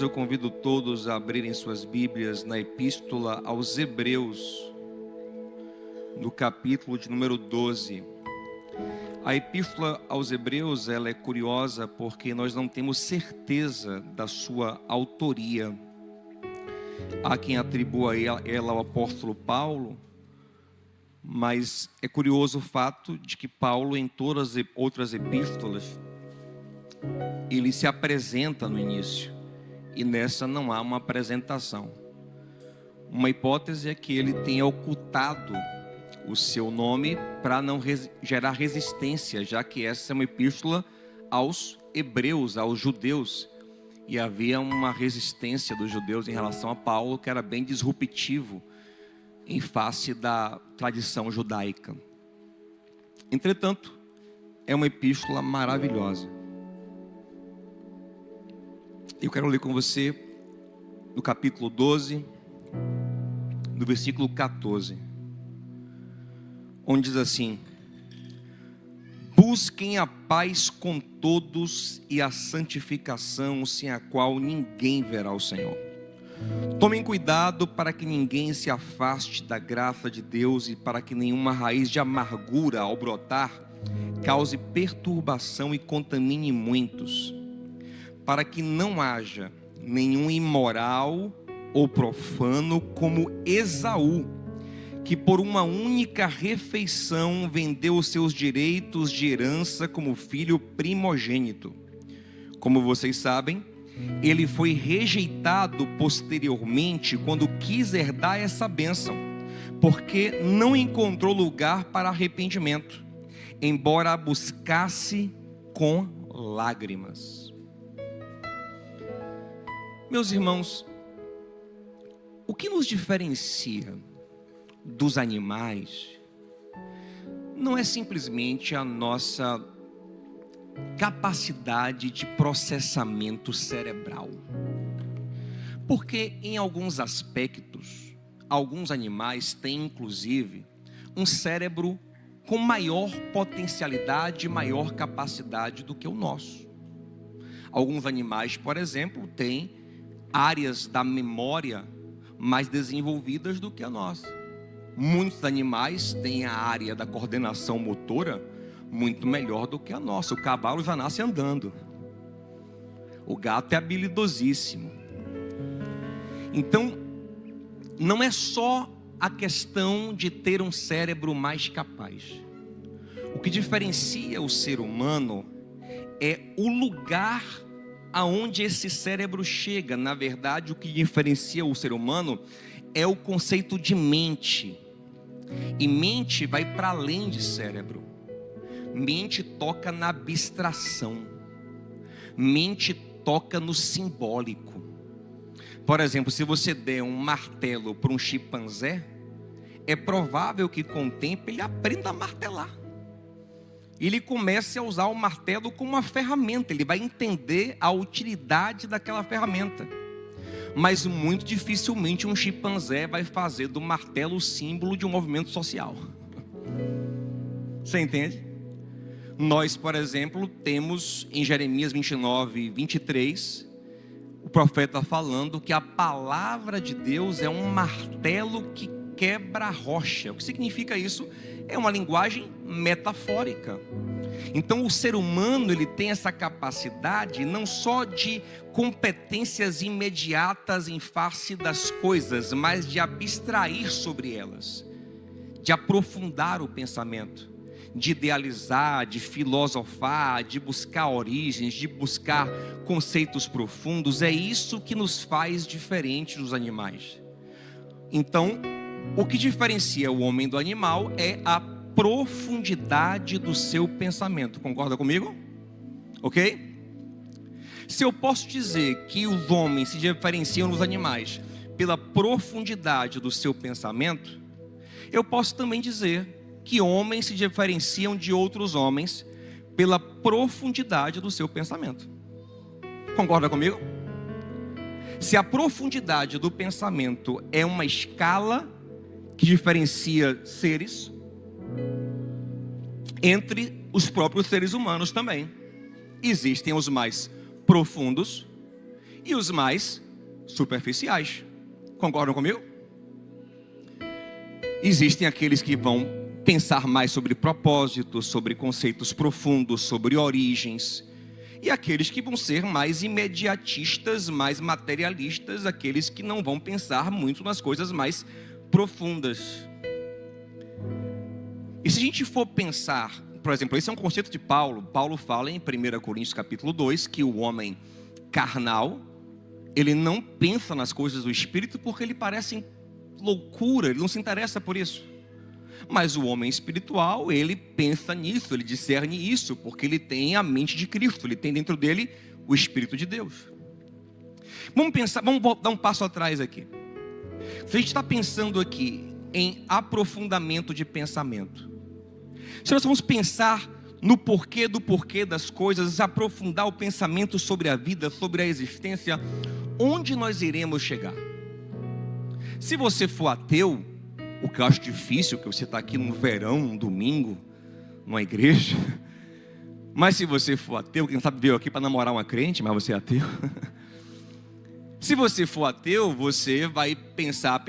Eu convido todos a abrirem suas Bíblias na Epístola aos Hebreus, no capítulo de número 12. A Epístola aos Hebreus, ela é curiosa porque nós não temos certeza da sua autoria. Há quem atribua ela ao apóstolo Paulo, mas é curioso o fato de que Paulo, em todas as outras epístolas, ele se apresenta no início. E nessa não há uma apresentação. Uma hipótese é que ele tenha ocultado o seu nome para não gerar resistência, já que essa é uma epístola aos hebreus, aos judeus. E havia uma resistência dos judeus em relação a Paulo, que era bem disruptivo em face da tradição judaica. Entretanto, é uma epístola maravilhosa. Eu quero ler com você no capítulo 12, no versículo 14, onde diz assim: busquem a paz com todos e a santificação, sem a qual ninguém verá o Senhor. Tomem cuidado para que ninguém se afaste da graça de Deus e para que nenhuma raiz de amargura ao brotar cause perturbação e contamine muitos, para que não haja nenhum imoral ou profano como Esaú, que por uma única refeição vendeu os seus direitos de herança como filho primogênito. Como vocês sabem, ele foi rejeitado posteriormente quando quis herdar essa bênção, porque não encontrou lugar para arrependimento, embora a buscasse com lágrimas. Meus irmãos, o que nos diferencia dos animais não é simplesmente a nossa capacidade de processamento cerebral, porque em alguns aspectos, alguns animais têm inclusive um cérebro com maior potencialidade, maior capacidade do que o nosso. Alguns animais, por exemplo, têm áreas da memória mais desenvolvidas do que a nossa. Muitos animais têm a área da coordenação motora muito melhor do que a nossa. O cavalo já nasce andando. O gato é habilidosíssimo. Então, não é só a questão de ter um cérebro mais capaz. O que diferencia o ser humano é o lugar aonde esse cérebro chega. Na verdade, o que diferencia o ser humano é o conceito de mente. E mente vai para além de cérebro. Mente toca na abstração. Mente toca no simbólico. Por exemplo, se você der um martelo para um chimpanzé, é provável que com o tempo ele aprenda a martelar. Ele começa a usar o martelo como uma ferramenta. Ele vai entender a utilidade daquela ferramenta. Mas muito dificilmente um chimpanzé vai fazer do martelo o símbolo de um movimento social. Você entende? Nós, por exemplo, temos em Jeremias 29, 23, o profeta falando que a palavra de Deus é um martelo que quebra a rocha. O que significa isso? É uma linguagem metafórica. Então o ser humano, ele tem essa capacidade não só de competências imediatas em face das coisas, mas de abstrair sobre elas, de aprofundar o pensamento, de idealizar, de filosofar, de buscar origens, de buscar conceitos profundos. É isso que nos faz diferentes dos animais. Então, o que diferencia o homem do animal é a profundidade do seu pensamento. Concorda comigo? Ok? Se eu posso dizer que os homens se diferenciam dos animais pela profundidade do seu pensamento, eu posso também dizer que homens se diferenciam de outros homens pela profundidade do seu pensamento. Concorda comigo? Se a profundidade do pensamento é uma escala que diferencia seres, entre os próprios seres humanos também existem os mais profundos e os mais superficiais. Concordam comigo? Existem aqueles que vão pensar mais sobre propósitos, sobre conceitos profundos, sobre origens, e aqueles que vão ser mais imediatistas, mais materialistas, aqueles que não vão pensar muito nas coisas mais profundas. E se a gente for pensar, por exemplo, esse é um conceito de Paulo. Paulo fala em 1 Coríntios capítulo 2, que o homem carnal, ele não pensa nas coisas do Espírito porque ele parece loucura, ele não se interessa por isso. Mas o homem espiritual, ele pensa nisso, ele discerne isso, porque ele tem a mente de Cristo, ele tem dentro dele o Espírito de Deus. Vamos dar um passo atrás aqui. Se a gente está pensando aqui em aprofundamento de pensamento, se nós vamos pensar no porquê do porquê das coisas, aprofundar o pensamento sobre a vida, sobre a existência, onde nós iremos chegar? Se você for ateu, o que eu acho difícil, que você está aqui no verão, um domingo, numa igreja. Mas se você for ateu, quem sabe veio aqui para namorar uma crente, mas você é ateu. Se você for ateu, você vai pensar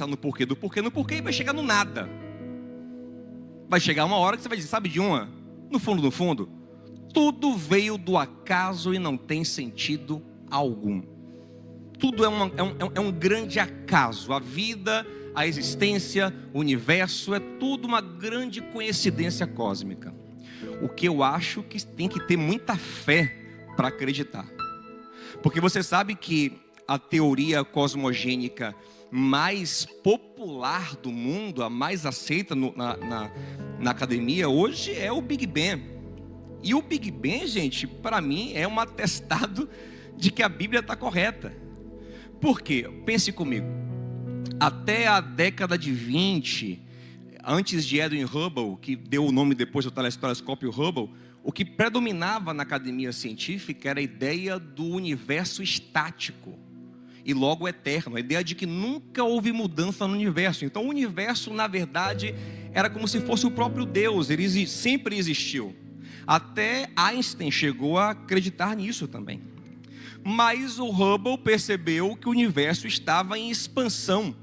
no porquê do porquê, no porquê, e vai chegar no nada. Vai chegar uma hora que você vai dizer, sabe de uma? No fundo, tudo veio do acaso e não tem sentido algum. Tudo é um grande acaso. A vida, a existência, o universo, é tudo uma grande coincidência cósmica. O que eu acho que tem que ter muita fé para acreditar. Porque você sabe que a teoria cosmogênica mais popular do mundo, a mais aceita na academia hoje, é o Big Bang. E o Big Bang, gente, para mim é um atestado de que a Bíblia está correta. Por quê? Pense comigo. Até a década de 20, antes de Edwin Hubble, que deu o nome depois do telescópio Hubble, o que predominava na academia científica era a ideia do universo estático e logo eterno, a ideia de que nunca houve mudança no universo. Então o universo, na verdade, era como se fosse o próprio Deus, ele sempre existiu. Até Einstein chegou a acreditar nisso também. Mas o Hubble percebeu que o universo estava em expansão.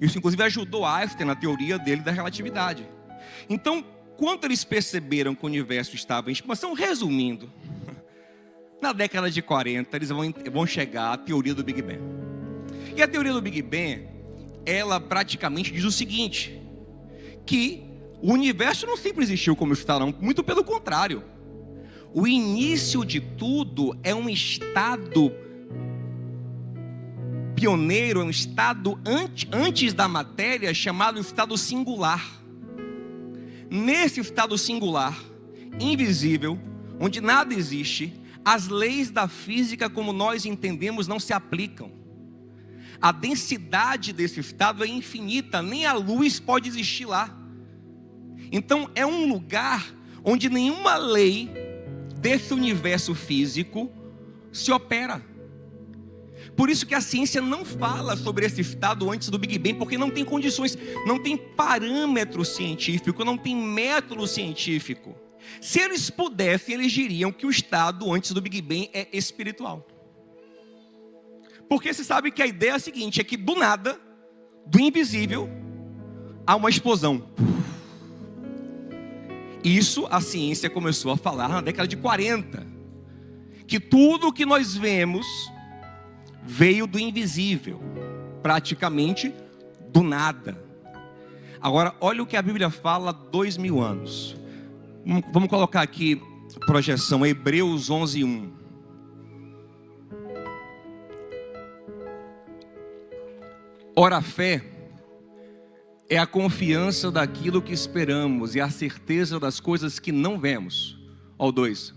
Isso inclusive ajudou Einstein na teoria dele da relatividade. Então, quando eles perceberam que o universo estava em expansão, resumindo, na década de 40 eles vão chegar à teoria do Big Bang. E a teoria do Big Bang, ela praticamente diz o seguinte, que o universo não sempre existiu como está, não, muito pelo contrário. O início de tudo é um estado pioneiro, é um estado antes da matéria, chamado estado singular. Nesse estado singular, invisível, onde nada existe, as leis da física como nós entendemos não se aplicam. A densidade desse estado é infinita, nem a luz pode existir lá. Então é um lugar onde nenhuma lei desse universo físico se opera. Por isso que a ciência não fala sobre esse estado antes do Big Bang, porque não tem condições, não tem parâmetro científico, não tem método científico. Se eles pudessem, eles diriam que o estado antes do Big Bang é espiritual. Porque você sabe que a ideia é a seguinte, é que do nada, do invisível, há uma explosão. Isso a ciência começou a falar na década de 40. Que tudo o que nós vemos veio do invisível, praticamente do nada. Agora, olha o que a Bíblia fala há 2000 anos. Vamos colocar aqui a projeção, Hebreus 11:1. Ora, a fé é a confiança daquilo que esperamos e a certeza das coisas que não vemos. Ó, 2.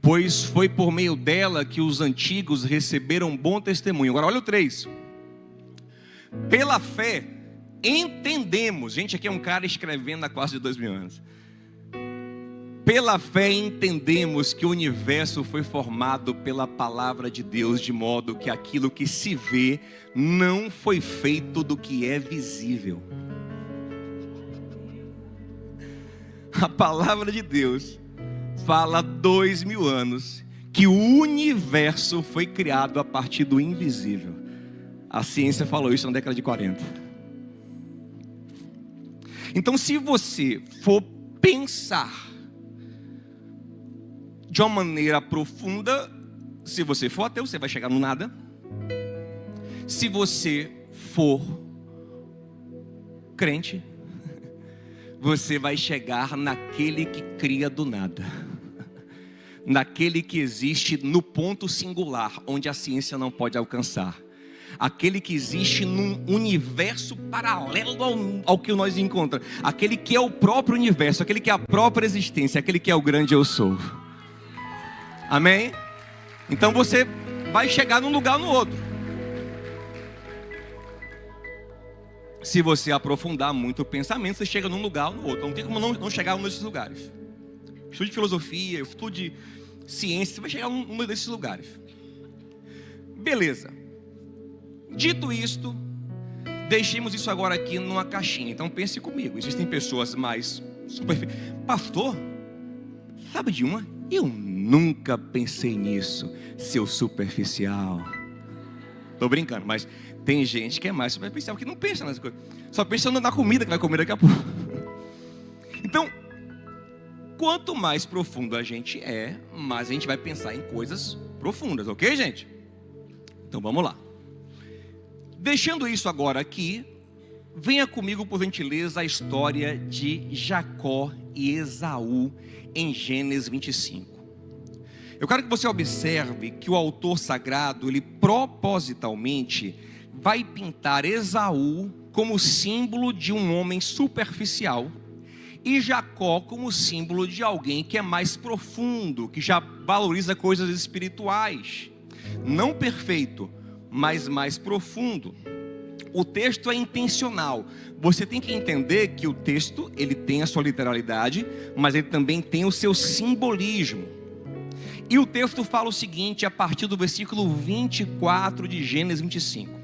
Pois foi por meio dela que os antigos receberam bom testemunho. Agora olha o 3. Pela fé entendemos. Gente, aqui é um cara escrevendo há quase 2000 anos. Pela fé entendemos que o universo foi formado pela palavra de Deus, de modo que aquilo que se vê não foi feito do que é visível. A palavra de Deus fala há 2000 anos que o universo foi criado a partir do invisível. A ciência falou isso na década de 40. Então, se você for pensar de uma maneira profunda, se você for ateu, você vai chegar no nada. Se você for crente, você vai chegar naquele que cria do nada, naquele que existe no ponto singular, onde a ciência não pode alcançar, aquele que existe num universo paralelo ao que nós encontramos, aquele que é o próprio universo, aquele que é a própria existência, aquele que é o grande eu sou. Amém? Então você vai chegar num lugar ou no outro. Se você aprofundar muito o pensamento, você chega num lugar ou no outro. Não tem como não chegar nesses lugares. Estude filosofia, estude ciência, você vai chegar num desses lugares. Beleza. Dito isto, deixemos isso agora aqui numa caixinha. Então pense comigo. Existem pessoas mais superficiais. Pastor, sabe de uma? Eu nunca pensei nisso, seu superficial. Tô brincando, mas tem gente que é mais superficial, que não pensa nas coisas. Só pensa na comida que vai comer daqui a pouco. Então, quanto mais profundo a gente é, mais a gente vai pensar em coisas profundas, ok, gente? Então vamos lá. Deixando isso agora aqui, venha comigo, por gentileza, a história de Jacó e Esaú em Gênesis 25. Eu quero que você observe que o autor sagrado, ele propositalmente vai pintar Esaú como símbolo de um homem superficial e Jacó como símbolo de alguém que é mais profundo, que já valoriza coisas espirituais, não perfeito, mas mais profundo. O texto é intencional. Você tem que entender que o texto, ele tem a sua literalidade, mas ele também tem o seu simbolismo. E o texto fala o seguinte, a partir do versículo 24 de Gênesis 25.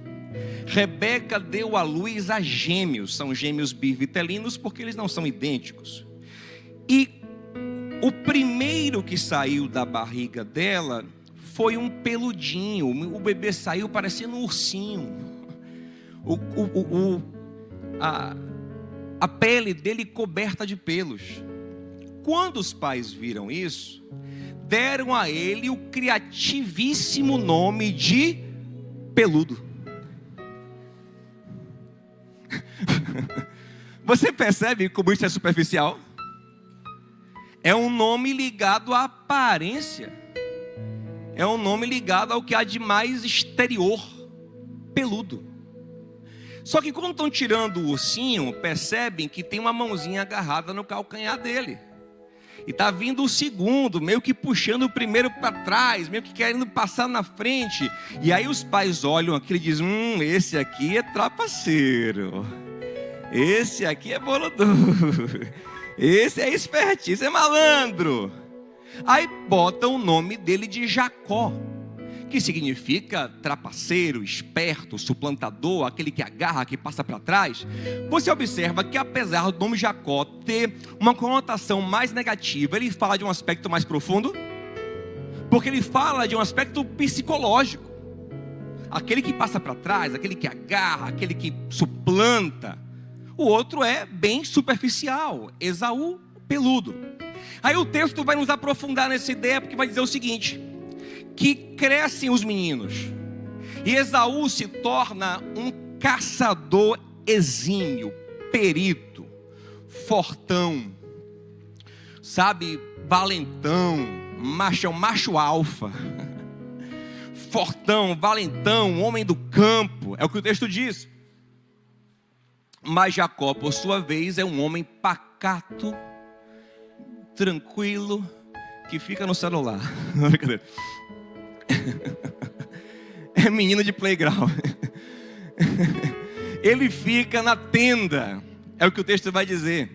Rebeca deu à luz a gêmeos, são gêmeos bivitelinos porque eles não são idênticos. E o primeiro que saiu da barriga dela foi um peludinho, o bebê saiu parecendo um ursinho. A pele dele coberta de pelos. Quando os pais viram isso, deram a ele o criativíssimo nome de peludo. Você percebe como isso é superficial? É um nome ligado à aparência. É um nome ligado ao que há de mais exterior, peludo. Só que quando estão tirando o ursinho, percebem que tem uma mãozinha agarrada no calcanhar dele. E está vindo o segundo, meio que puxando o primeiro para trás, meio que querendo passar na frente. E aí os pais olham aquilo e dizem, esse aqui é trapaceiro. Esse aqui é bolodor. Esse é espertinho, esse é malandro. Aí botam o nome dele de Jacó, que significa trapaceiro, esperto, suplantador, aquele que agarra, que passa para trás. Você observa que apesar do nome Jacó ter uma conotação mais negativa, ele fala de um aspecto mais profundo, porque ele fala de um aspecto psicológico. Aquele que passa para trás, aquele que agarra, aquele que suplanta. O outro é bem superficial, Esaú, peludo. Aí o texto vai nos aprofundar nessa ideia, porque vai dizer o seguinte, que crescem os meninos, e Esaú se torna um caçador exímio, perito, fortão, sabe, valentão, macho alfa, fortão, valentão, homem do campo, é o que o texto diz. Mas Jacó, por sua vez, é um homem pacato, tranquilo, que fica no celular. Não, brincadeira. É menino de playground. Ele fica na tenda, é o que o texto vai dizer.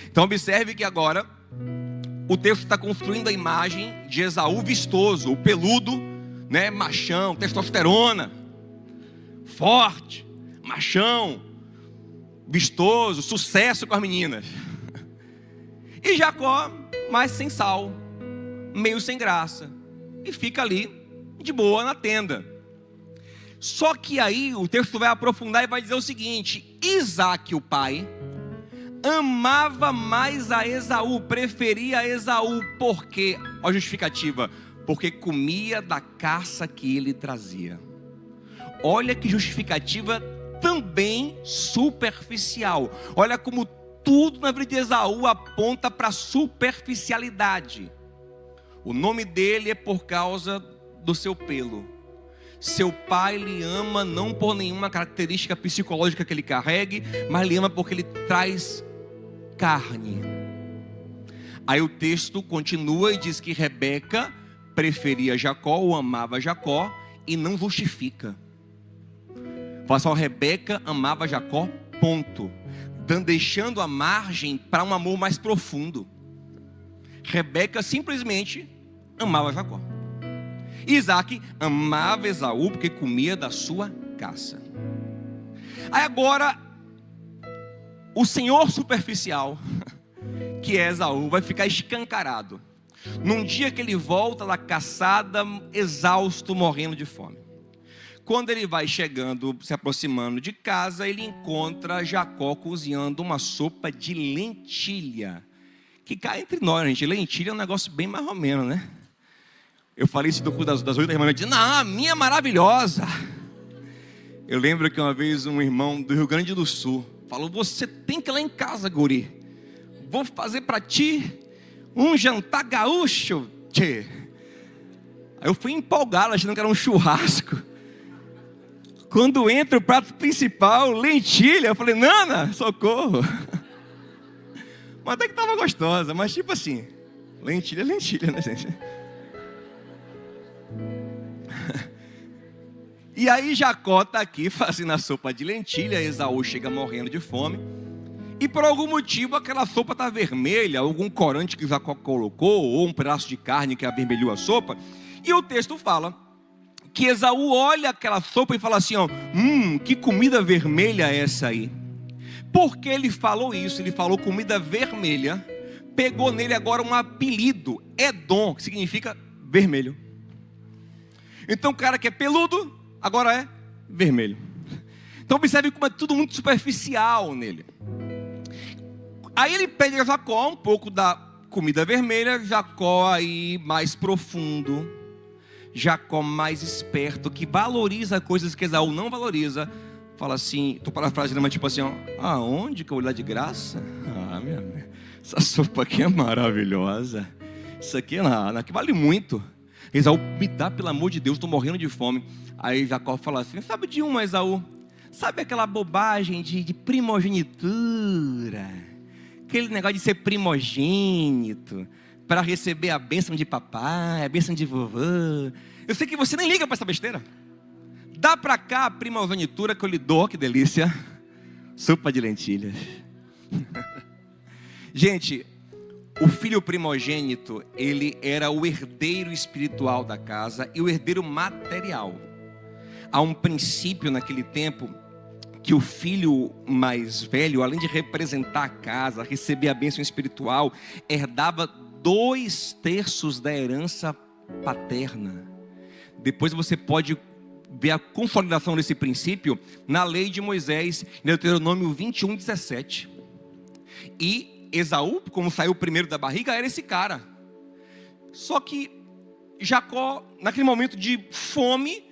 Então observe que agora o texto está construindo a imagem de Esaú vistoso, o peludo, né, machão, testosterona, forte, machão, vistoso, sucesso com as meninas. E Jacó, mais sem sal, meio sem graça, e fica ali de boa na tenda. Só que aí o texto vai aprofundar e vai dizer o seguinte: Isaac, o pai, amava mais a Esaú, preferia a Esaú, porque, olha a justificativa, porque comia da caça que ele trazia. Olha que justificativa também superficial. Olha como tudo na vida de Esaú aponta para a superficialidade. O nome dele é por causa do seu pelo. Seu pai lhe ama não por nenhuma característica psicológica que ele carregue, mas lhe ama porque ele traz carne. Aí o texto continua e diz que Rebeca preferia Jacó ou amava Jacó, e não justifica. Fala só, Rebeca amava Jacó, ponto. Deixando a margem para um amor mais profundo. Rebeca simplesmente amava Jacó. Isaac amava Esaú porque comia da sua caça. Aí agora, o senhor superficial, que é Esaú, vai ficar escancarado. Num dia que ele volta da caçada, exausto, morrendo de fome. Quando ele vai chegando, se aproximando de casa, ele encontra Jacó cozinhando uma sopa de lentilha. Que cai entre nós, gente. Lentilha é um negócio bem mais ou menos, né? Eu falei isso do culto das 8 da irmã, disse: não, a minha é maravilhosa. Eu lembro que uma vez um irmão do Rio Grande do Sul falou: você tem que ir lá em casa, guri. Vou fazer para ti um jantar gaúcho, tchê. Aí eu fui empolgado, achando que era um churrasco. Quando entra o prato principal, lentilha, eu falei: Nana, socorro. Mas até que estava gostosa, mas tipo assim, lentilha, né, gente? E aí Jacó está aqui fazendo a sopa de lentilha, Esaú chega morrendo de fome, e por algum motivo aquela sopa está vermelha, algum corante que Jacó colocou, ou um pedaço de carne que avermelhou a sopa, e o texto fala que Esaú olha aquela sopa e fala assim, ó, que comida vermelha é essa aí? Porque ele falou isso, ele falou comida vermelha, pegou nele agora um apelido, Edom, que significa vermelho. Então o cara que é peludo, agora é vermelho. Então observe como é tudo muito superficial nele. Aí ele pede a Jacó um pouco da comida vermelha, Jacó aí mais profundo, Jacó mais esperto, que valoriza coisas que Esaú não valoriza, fala assim, estou parafraseando, mas tipo assim, ó, aonde que eu vou dar de graça? Essa sopa aqui é maravilhosa, isso aqui aqui vale muito. Esaú, me dá pelo amor de Deus, estou morrendo de fome. Aí Jacó fala assim, sabe de uma, Esaú? Sabe aquela bobagem de primogenitura? Aquele negócio de ser primogênito, para receber a bênção de papai, a bênção de vovô. Eu sei que você nem liga para essa besteira. Dá para cá a primogenitura que eu lhe dou, que delícia. Sopa de lentilhas. Gente, o filho primogênito, ele era o herdeiro espiritual da casa e o herdeiro material. Há um princípio naquele tempo que o filho mais velho, além de representar a casa, receber a bênção espiritual, herdava 2/3 da herança paterna. Depois você pode ver a consolidação desse princípio na lei de Moisés, em Deuteronômio 21:17. E Esaú, como saiu primeiro da barriga, era esse cara. Só que Jacó, naquele momento de fome,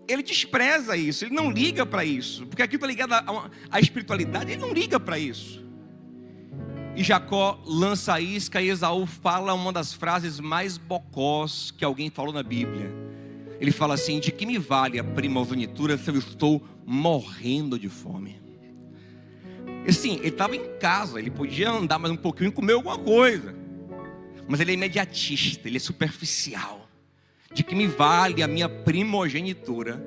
ele despreza isso, ele não liga para isso, porque aquilo está ligado à espiritualidade, ele não liga para isso. E Jacó lança a isca e Esaú fala uma das frases mais bocós que alguém falou na Bíblia. Ele fala assim, de que me vale a primogenitura se eu estou morrendo de fome? E sim, ele estava em casa, ele podia andar mais um pouquinho e comer alguma coisa, mas ele é imediatista, ele é superficial. De que me vale a minha primogenitura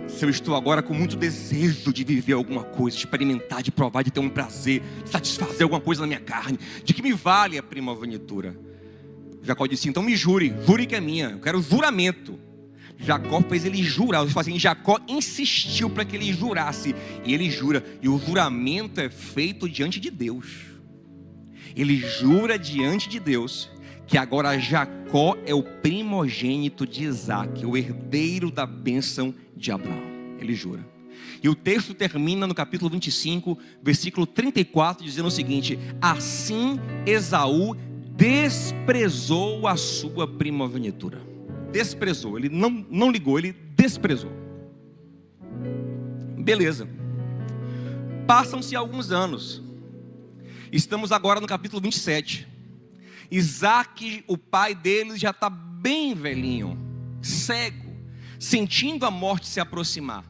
se eu estou agora com muito desejo de viver alguma coisa, de experimentar, de provar, de ter um prazer, de satisfazer alguma coisa na minha carne? De que me vale a primogenitura? Jacó disse, então me jure que é minha, eu quero juramento. Jacó fez ele jurar, assim, Jacó insistiu para que ele jurasse, e ele jura, e o juramento é feito diante de Deus. Ele jura diante de Deus que agora Jacó é o primogênito de Isaac, o herdeiro da bênção de Abraão. Ele jura. E o texto termina no capítulo 25, versículo 34, dizendo o seguinte: assim Esaú desprezou a sua primogenitura. Desprezou, ele não ligou, ele desprezou. Beleza. Passam-se alguns anos. Estamos agora no capítulo 27. Isaac, o pai deles, já está bem velhinho, cego, sentindo a morte se aproximar.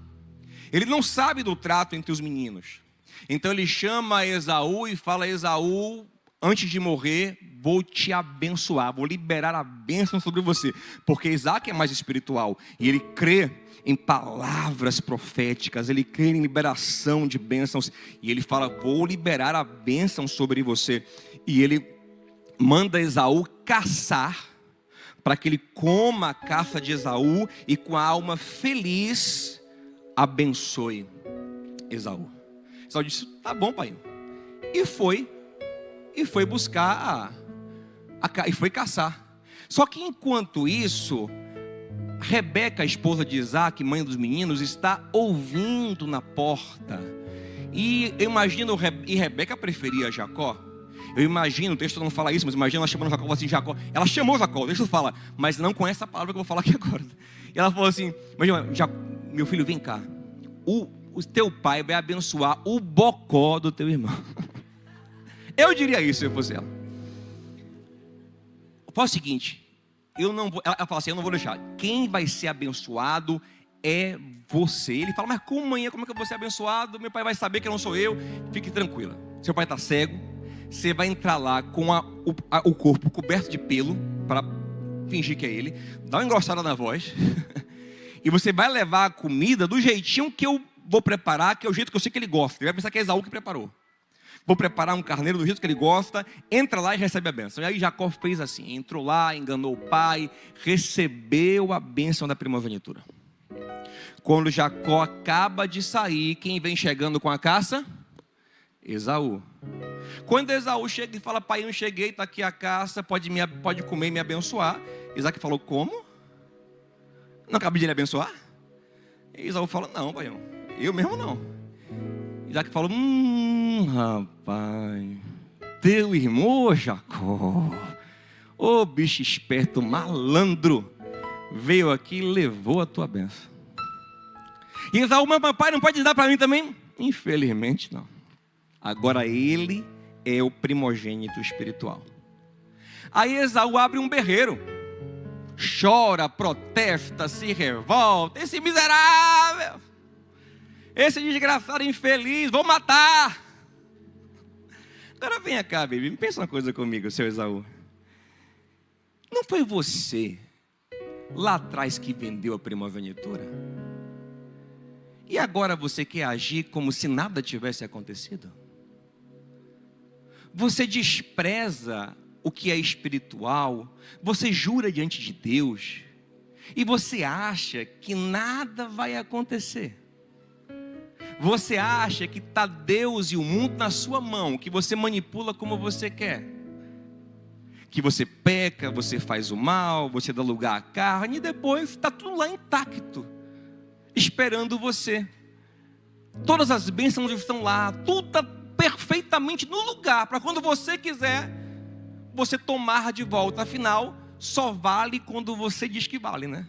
Ele não sabe do trato entre os meninos. Então ele chama Esaú e fala: Esaú, antes de morrer, vou te abençoar, vou liberar a bênção sobre você. Porque Isaac é mais espiritual e ele crê em palavras proféticas, ele crê em liberação de bênçãos. E ele fala: vou liberar a bênção sobre você. E ele manda Esaú caçar, para que ele coma a caça de Esaú e com a alma feliz abençoe Esaú. Esaú disse: tá bom, pai. E foi buscar e foi caçar. Só que enquanto isso, Rebeca, a esposa de Isaac, mãe dos meninos, está ouvindo na porta. E eu imagino, e Rebeca preferia Jacó. Eu imagino, o texto não fala isso, mas imagina ela chamando Jacó assim: Jacó. Ela chamou Jacó, o texto fala, mas não com essa palavra que eu vou falar aqui agora. E ela falou assim: imagina, meu filho, vem cá. O teu pai vai abençoar o bocó do teu irmão. Eu diria isso se eu fosse ela. Faz o seguinte, ela fala assim: eu não vou deixar. Quem vai ser abençoado é você. Ele fala: mas como, mãe? Como é que eu vou ser abençoado? Meu pai vai saber que não sou eu. Fique tranquila. Seu pai está cego. Você vai entrar lá com o corpo coberto de pelo, para fingir que é ele. Dá uma engrossada na voz. E você vai levar a comida do jeitinho que eu vou preparar, que é o jeito que eu sei que ele gosta. Ele vai pensar que é Esaú que preparou. Vou preparar um carneiro do jeito que ele gosta. Entra lá e recebe a bênção. E aí Jacó fez assim: entrou lá, enganou o pai, recebeu a bênção da primogenitura. Quando Jacó acaba de sair, quem vem chegando com a caça? Esaú. Quando Esaú chega e fala: pai, eu cheguei, está aqui a caça, pode comer e me abençoar. Isaac falou: como? Não acabei de lhe abençoar? E Esaú fala: não, pai, eu mesmo não. Isaac falou: rapaz, teu irmão Jacó, ô bicho esperto, malandro, veio aqui e levou a tua bênção. E Esaú: mas papai, não pode dar para mim também? Infelizmente não. Agora ele é o primogênito espiritual. Aí Esaú abre um berreiro, chora, protesta, se revolta: esse miserável, esse desgraçado infeliz, vou matar. Agora vem cá, baby, pensa uma coisa comigo, seu Esaú. Não foi você lá atrás que vendeu a primogenitura? E agora você quer agir como se nada tivesse acontecido? Você despreza o que é espiritual, você jura diante de Deus, e você acha que nada vai acontecer. Você acha que está Deus e o mundo na sua mão, que você manipula como você quer, que você peca, você faz o mal, você dá lugar à carne, e depois está tudo lá intacto, esperando você. Todas as bênçãos estão lá, tudo está perfeitamente no lugar, para quando você quiser, você tomar de volta. Afinal, só vale quando você diz que vale, né?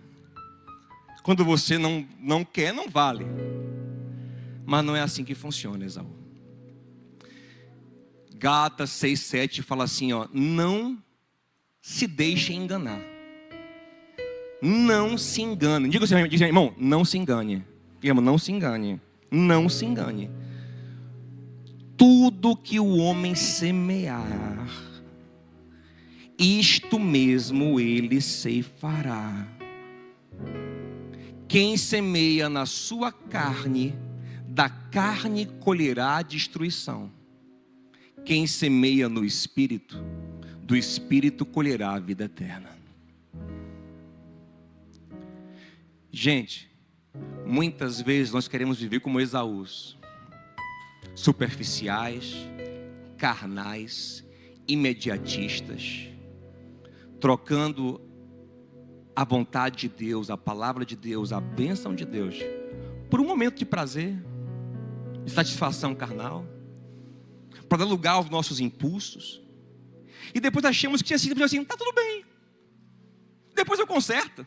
Quando você não quer, não vale. Mas não é assim que funciona, Esaú. Gálatas 6:7 fala assim, ó: não se deixe enganar. Não se engane. Diga assim, irmão, não se engane. Irmão, não se engane. Não se engane. Tudo que o homem semear, isto mesmo ele ceifará. Quem semeia na sua carne, da carne colherá destruição. Quem semeia no Espírito, do Espírito colherá a vida eterna. Gente, muitas vezes nós queremos viver como Esaús, superficiais, carnais, imediatistas. trocando a vontade de Deus, a palavra de Deus, a bênção de Deus, por um momento de prazer, de satisfação carnal, para dar lugar aos nossos impulsos. E depois achamos que tinha sido assim, tá tudo bem. Depois eu conserto.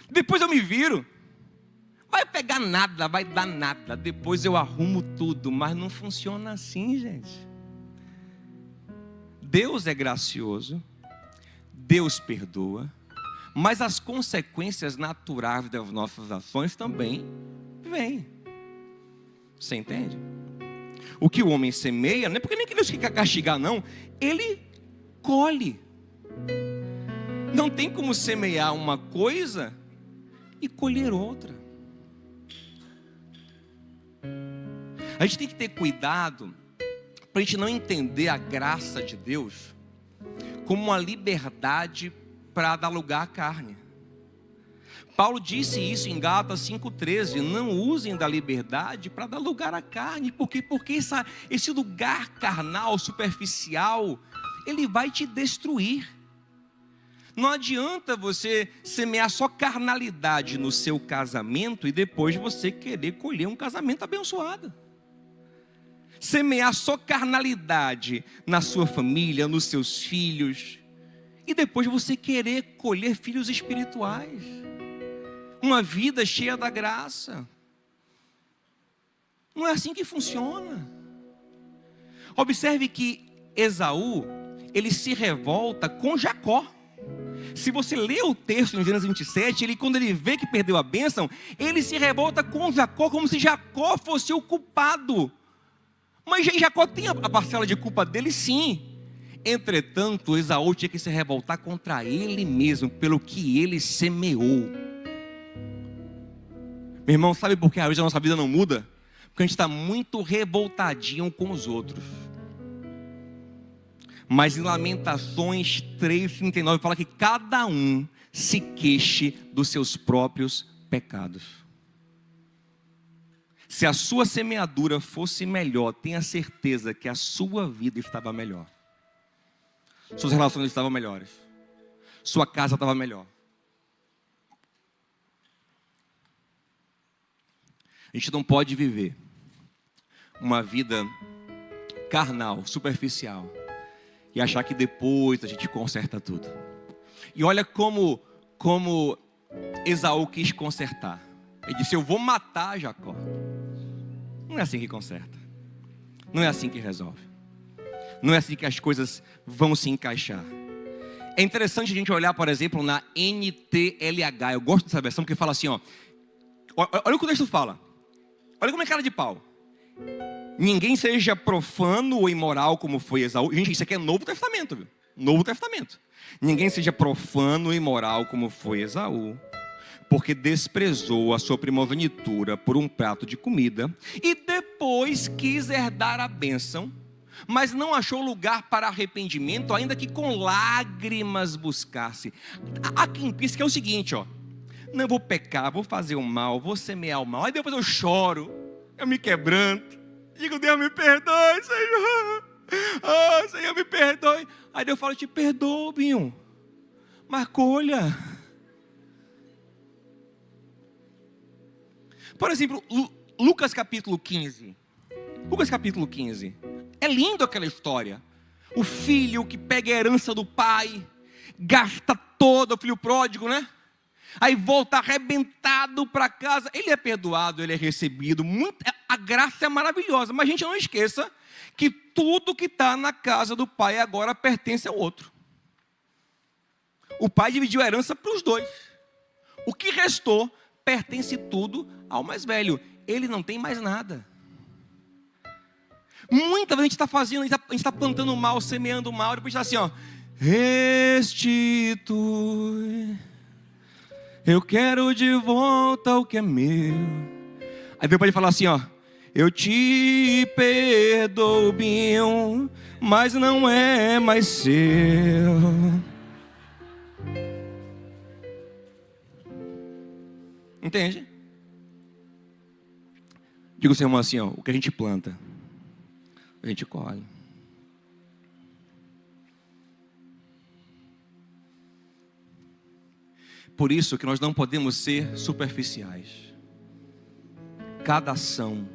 Depois eu me viro. Vai pegar nada, vai dar nada. Depois eu arrumo tudo. Mas não funciona assim, gente. Deus é gracioso. Deus perdoa. Mas as consequências naturais das nossas ações também vêm. Você entende? O que o homem semeia, não é porque nem que Deus quer castigar, não. Ele colhe. Não tem como semear uma coisa e colher outra. A gente tem que ter cuidado para a gente não entender a graça de Deus como uma liberdade para dar lugar à carne. Paulo disse isso em Gálatas 5,13, não usem da liberdade para dar lugar à carne, porque esse lugar carnal, superficial, ele vai te destruir. Não adianta você semear só carnalidade no seu casamento e depois você querer colher um casamento abençoado. Semear só carnalidade na sua família, nos seus filhos, e depois você querer colher filhos espirituais. Uma vida cheia da graça. Não é assim que funciona. Observe que Esaú, ele se revolta com Jacó. Se você lê o texto em Gênesis 27, quando ele vê que perdeu a bênção, ele se revolta com Jacó como se Jacó fosse o culpado. Mas Jacó tem a parcela de culpa dele, sim. Entretanto, Esaú tinha que se revoltar contra ele mesmo, pelo que ele semeou. Meu irmão, sabe por que às vezes a nossa vida não muda? Porque a gente está muito revoltadinho com os outros. Mas em Lamentações 3,39 fala que cada um se queixe dos seus próprios pecados. Se a sua semeadura fosse melhor, tenha certeza que a sua vida estava melhor. Suas relações estavam melhores. Sua casa estava melhor. A gente não pode viver uma vida carnal, superficial, e achar que depois a gente conserta tudo. E olha como Esaú quis consertar. Ele disse, eu vou matar Jacó. Não é assim que conserta. Não é assim que resolve. Não é assim que as coisas vão se encaixar. É interessante a gente olhar, por exemplo, na NTLH. Eu gosto dessa versão porque fala assim, ó. Olha o que o texto fala. Olha como é cara de pau. Ninguém seja profano ou imoral como foi Esaú. Gente, isso aqui é Novo Testamento, viu? Novo Testamento. Ninguém seja profano ou imoral como foi Esaú, porque desprezou a sua primogenitura por um prato de comida e depois quis herdar a bênção, mas não achou lugar para arrependimento, ainda que com lágrimas buscasse. Há quem pense que é o seguinte, ó. Não, eu vou pecar, vou fazer o mal, vou semear o mal. Aí depois eu choro, eu me quebranto. Digo, Deus me perdoe, Senhor. Oh, Senhor, me perdoe. Aí Deus fala, te perdoo, Binho. Mas colha. Por exemplo, Lucas capítulo 15. Lucas capítulo 15. É lindo aquela história. O filho que pega a herança do pai, gasta todo, o filho pródigo, né? Aí volta arrebentado para casa. Ele é perdoado, ele é recebido. A graça é maravilhosa. Mas a gente não esqueça que tudo que está na casa do pai agora pertence ao outro. O pai dividiu a herança para os dois. O que restou pertence tudo ao mais velho. Ele não tem mais nada. Muita vezes a gente está fazendo, a gente está plantando mal, semeando mal. Depois está assim, ó. Restitui. Eu quero de volta o que é meu. Aí depois ele fala assim, ó. Eu te perdoo, Binho, mas não é mais seu. Entende? Diga ao seu irmão assim, ó. O que a gente planta, a gente colhe. Por isso que nós não podemos ser superficiais. Cada ação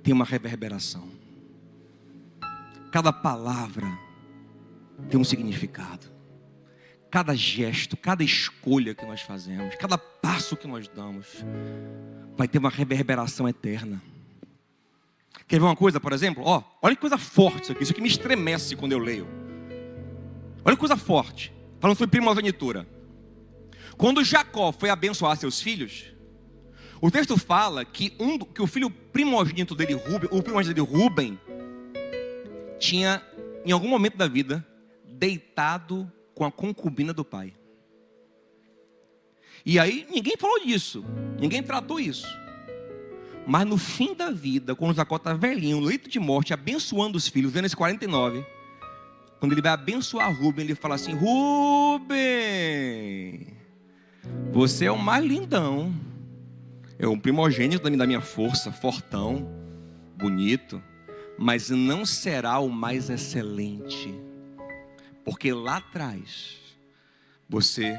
tem uma reverberação. Cada palavra tem um significado. Cada gesto, cada escolha que nós fazemos, cada passo que nós damos, vai ter uma reverberação eterna. Quer ver uma coisa, por exemplo? Olha que coisa forte isso aqui me estremece quando eu leio. Olha que coisa forte, falando sobre primogenitura. Quando Jacó foi abençoar seus filhos, o texto fala que o filho primogênito dele, Rúben, tinha, em algum momento da vida, deitado com a concubina do pai. E aí ninguém falou disso, ninguém tratou isso. Mas no fim da vida, quando Jacó está velhinho, no leito de morte, abençoando os filhos, Gênesis 49, quando ele vai abençoar Rúben, ele fala assim: Rúben, você é o mais lindão, é o primogênito da minha força, fortão, bonito, mas não será o mais excelente, porque lá atrás você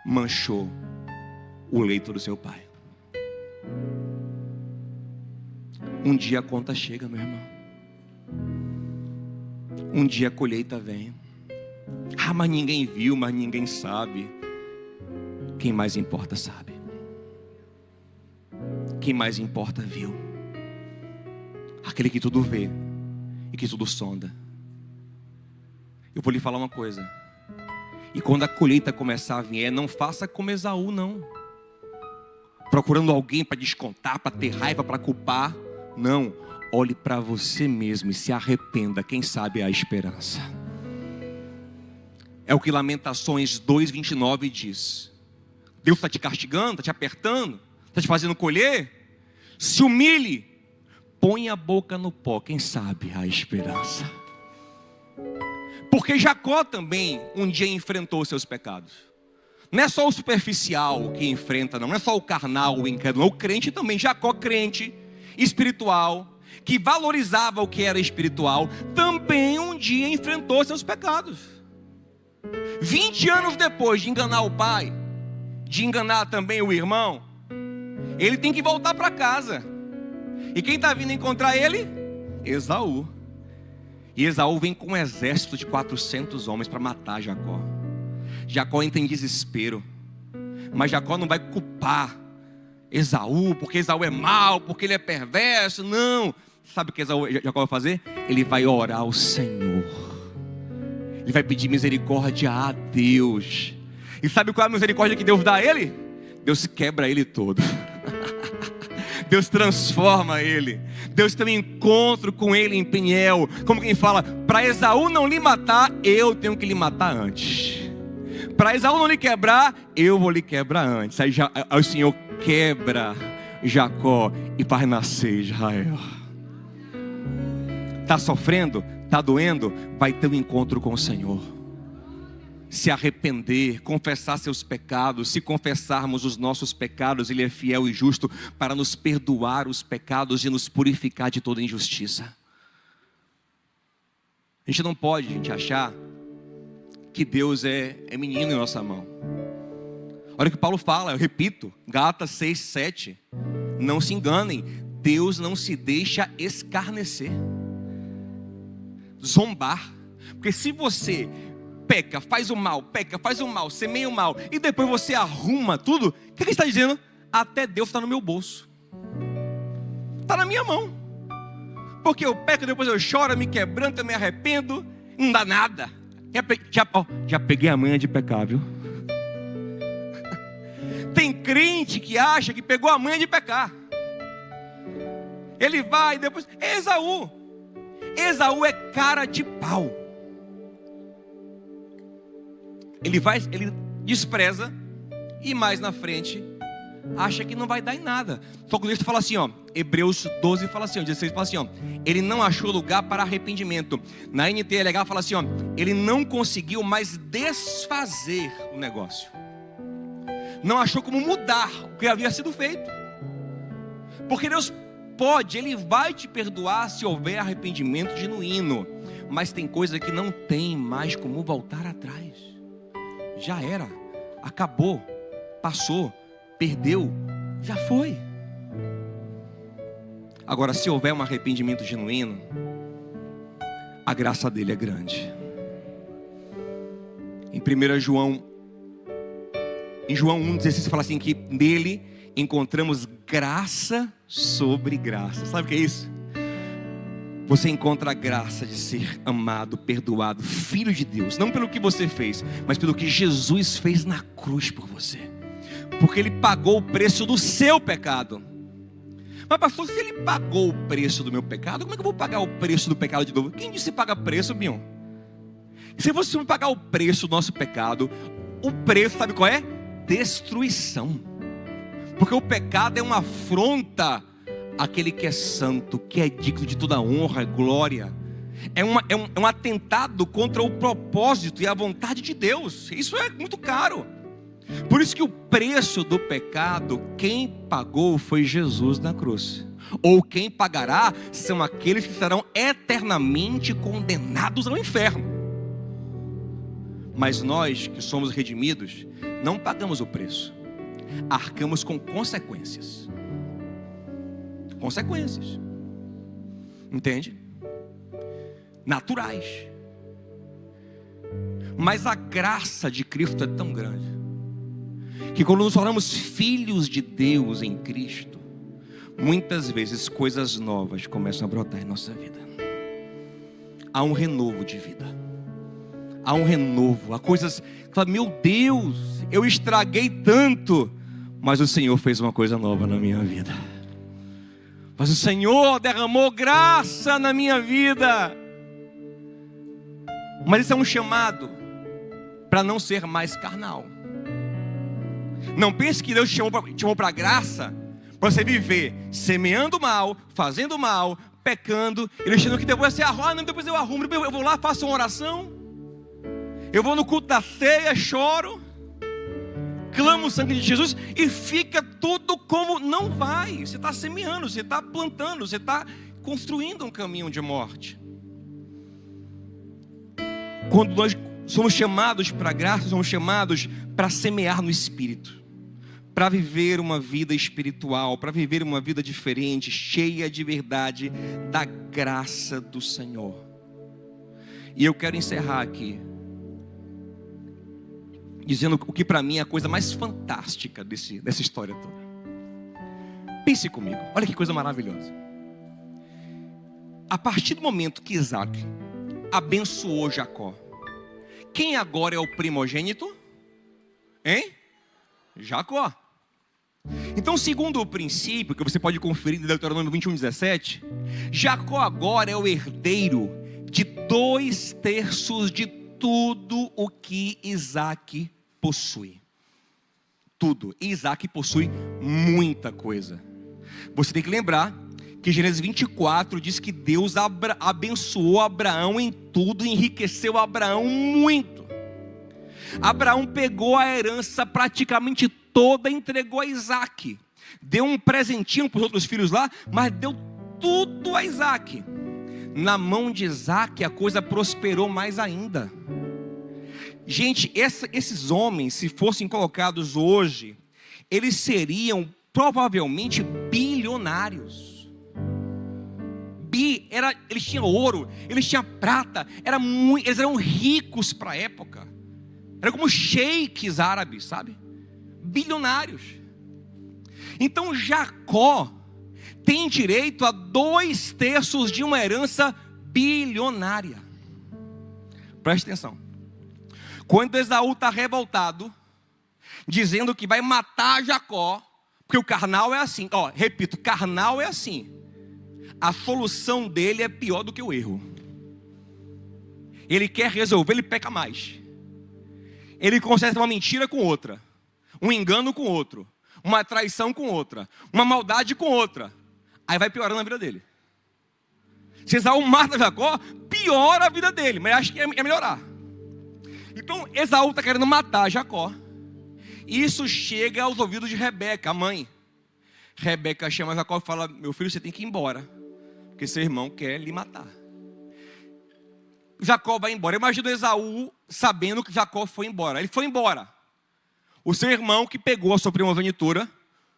manchou o leito do seu pai. Um dia a conta chega, meu irmão. Um dia a colheita vem. Mas ninguém viu, mas ninguém sabe. Quem mais importa sabe. Quem mais importa viu. Aquele que tudo vê e que tudo sonda. Eu vou lhe falar uma coisa. E quando a colheita começar a vir, não faça como Esaú, não. Procurando alguém para descontar, para ter raiva, para culpar. Não, olhe para você mesmo e se arrependa. Quem sabe é a esperança. É o que Lamentações 2:29 diz. Deus está te castigando, está te apertando, está te fazendo colher. Se humilhe, põe a boca no pó. Quem sabe a esperança. Porque Jacó também um dia enfrentou seus pecados. Não é só o superficial que enfrenta, não é só o carnal, o incrédulo, o crente também. Jacó, crente espiritual, que valorizava o que era espiritual, também um dia enfrentou seus pecados. 20 anos depois de enganar o pai, de enganar também o irmão, ele tem que voltar para casa. E quem está vindo encontrar ele? Esaú. E Esaú vem com um exército de 400 homens para matar Jacó. Jacó entra em desespero, mas Jacó não vai culpar Esaú, porque Esaú é mau, porque ele é perverso. Não, sabe o que Jacó vai fazer? Ele vai orar ao Senhor. Ele vai pedir misericórdia a Deus. E sabe qual é a misericórdia que Deus dá a ele? Deus quebra ele todo. Deus transforma ele. Deus tem um encontro com ele em Peniel. Como quem fala, para Esaú não lhe matar, eu tenho que lhe matar antes. Para Esaú não lhe quebrar, eu vou lhe quebrar antes. Aí o Senhor quebra Jacó e faz nascer Israel. Está sofrendo? Está doendo? Vai ter um encontro com o Senhor. Se arrepender, confessar seus pecados. Se confessarmos os nossos pecados, Ele é fiel e justo para nos perdoar os pecados e nos purificar de toda injustiça. A gente não pode, achar que Deus é menino em nossa mão. Olha o que Paulo fala, eu repito, Gálatas 6:7. Não se enganem, Deus não se deixa escarnecer, zombar. Porque se você peca, faz o mal, semeia o mal, e depois você arruma tudo, o que ele está dizendo? Até Deus está no meu bolso, está na minha mão. Porque eu peco, depois eu choro, me quebranto, eu me arrependo, não dá nada. Já peguei a manha de pecar, viu? Tem crente que acha que pegou a manha de pecar. Ele vai depois. Esaú é cara de pau. Ele despreza e mais na frente acha que não vai dar em nada. Só que o texto fala assim, Hebreus 12 fala assim, 16 fala assim, ele não achou lugar para arrependimento. Na NTLH fala assim, ele não conseguiu mais desfazer o negócio. Não achou como mudar o que havia sido feito. Porque Deus pode, Ele vai te perdoar se houver arrependimento genuíno. Mas tem coisa que não tem mais como voltar atrás. Já era. acabou, passou, perdeu, já foi. Agora, se houver um arrependimento genuíno, a graça dele é grande. Em 1 João, em João 1,16 fala assim que nele encontramos graça sobre graça. Sabe o que é isso? Você encontra a graça de ser amado, perdoado, filho de Deus. Não pelo que você fez, mas pelo que Jesus fez na cruz por você. Porque Ele pagou o preço do seu pecado. Mas pastor, se Ele pagou o preço do meu pecado, como é que eu vou pagar o preço do pecado de novo? Quem disse que paga preço, Bion? Se você pagar o preço do nosso pecado, o preço sabe qual é? Destruição. Porque o pecado é uma afronta àquele que é santo, que é digno de toda honra e glória. É um atentado contra o propósito e a vontade de Deus. Isso é muito caro. Por isso que o preço do pecado, quem pagou foi Jesus na cruz. Ou quem pagará são aqueles que serão eternamente condenados ao inferno. Mas nós que somos redimidos, não pagamos o preço. Arcamos com consequências. Consequências. Entende? Naturais. Mas a graça de Cristo é tão grande que quando nos tornamos filhos de Deus em Cristo, muitas vezes coisas novas começam a brotar em nossa vida. Há um renovo de vida. Há um renovo. Há coisas que falam, meu Deus, eu estraguei tanto, mas o Senhor fez uma coisa nova na minha vida. Mas o Senhor derramou graça na minha vida. Mas isso é um chamado para não ser mais carnal. Não pense que Deus te chamou para a graça para você viver semeando mal, fazendo mal, pecando, ele achando que depois você arruma, não, depois eu arrumo, depois eu vou lá, faço uma oração, eu vou no culto da ceia, choro, clamo o sangue de Jesus e fica tudo como não vai. Você está semeando, você está plantando, você está construindo um caminho de morte. Quando nós somos chamados para a graça, somos chamados para semear no Espírito, para viver uma vida espiritual, para viver uma vida diferente, cheia de verdade da graça do Senhor. E eu quero encerrar aqui dizendo o que para mim é a coisa mais fantástica dessa história toda. Pense comigo, olha que coisa maravilhosa. A partir do momento que Isaac abençoou Jacó, quem agora é o primogênito? Hein? Jacó. Então, segundo o princípio que você pode conferir em Deuteronômio 21:17, Jacó agora é o herdeiro de 2/3 de tudo o que Isaac possui. Tudo. E Isaac possui muita coisa. Você tem que lembrar que Gênesis 24 diz que Deus abençoou Abraão em tudo, enriqueceu Abraão muito. Abraão pegou a herança praticamente toda e entregou a Isaac. Deu um presentinho para os outros filhos lá, mas deu tudo a Isaac. Na mão de Isaac a coisa prosperou mais ainda. Gente, esses homens, se fossem colocados hoje, eles seriam provavelmente bilionários. Eles tinham ouro, eles tinham prata, eles eram ricos para a época. Eram como sheiks árabes, sabe? Bilionários. Então Jacó tem direito a 2/3 de uma herança bilionária. Preste atenção. Quando Esaú está revoltado, dizendo que vai matar Jacó, porque o carnal é assim, repito, carnal é assim. A solução dele é pior do que o erro. Ele quer resolver, ele peca mais. Ele consegue uma mentira com outra, um engano com outro, uma traição com outra, uma maldade com outra. Aí vai piorando a vida dele. Se Esaú mata Jacó, piora a vida dele, mas acho que é melhorar. Então Esaú está querendo matar Jacó. Isso chega aos ouvidos de Rebeca, a mãe. Rebeca chama Jacó e fala: meu filho, você tem que ir embora, porque seu irmão quer lhe matar. Jacó vai embora. Imagina Esaú sabendo que Jacó foi embora. Ele foi embora. O seu irmão que pegou a sua primogenitura,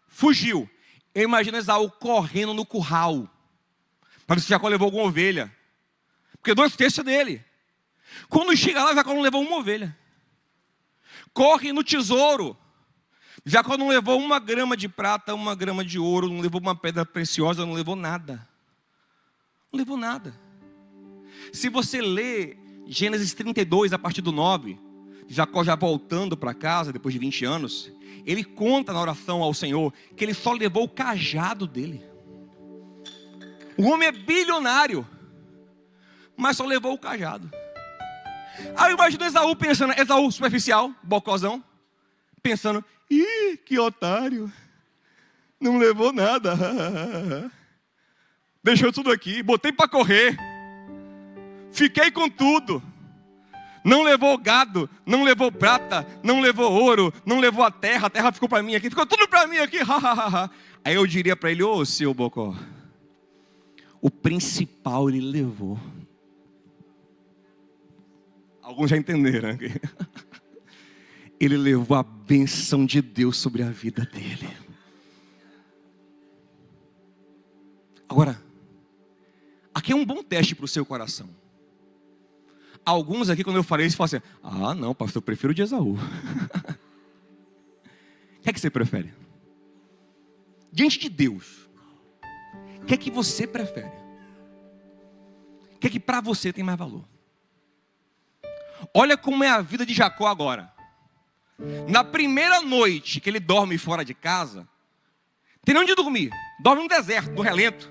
fugiu. Eu imagino Esaú correndo no curral, para ver se Jacó levou alguma ovelha. Porque 2/3 é dele. Quando chega lá, Jacó não levou uma ovelha. Corre no tesouro. Jacó não levou 1 grama de prata, 1 grama de ouro, não levou uma pedra preciosa, não levou nada. Não levou nada. Se você ler Gênesis 32, a partir do 9, Jacó já voltando para casa, depois de 20 anos, ele conta na oração ao Senhor, que ele só levou o cajado dele. O homem é bilionário, mas só levou o cajado. Aí eu imagino Esaú pensando, Esaú superficial, bocozão, pensando, ih, que otário, não levou nada, deixou tudo aqui, botei para correr, fiquei com tudo, não levou gado, não levou prata, não levou ouro, não levou a terra ficou para mim aqui, ficou tudo para mim aqui, Aí eu diria para ele, ô seu bocó, o principal ele levou. Alguns já entenderam aqui. Ele levou a bênção de Deus sobre a vida dele. Agora, aqui é um bom teste para o seu coração. Alguns aqui, quando eu falei isso, falam assim, ah não, pastor, eu prefiro o de Esaú. O que é que você prefere? Diante de Deus, o que é que você prefere? O que é que para você tem mais valor? Olha como é a vida de Jacó agora. Na primeira noite que ele dorme fora de casa, tem onde dormir, dorme no deserto, no relento.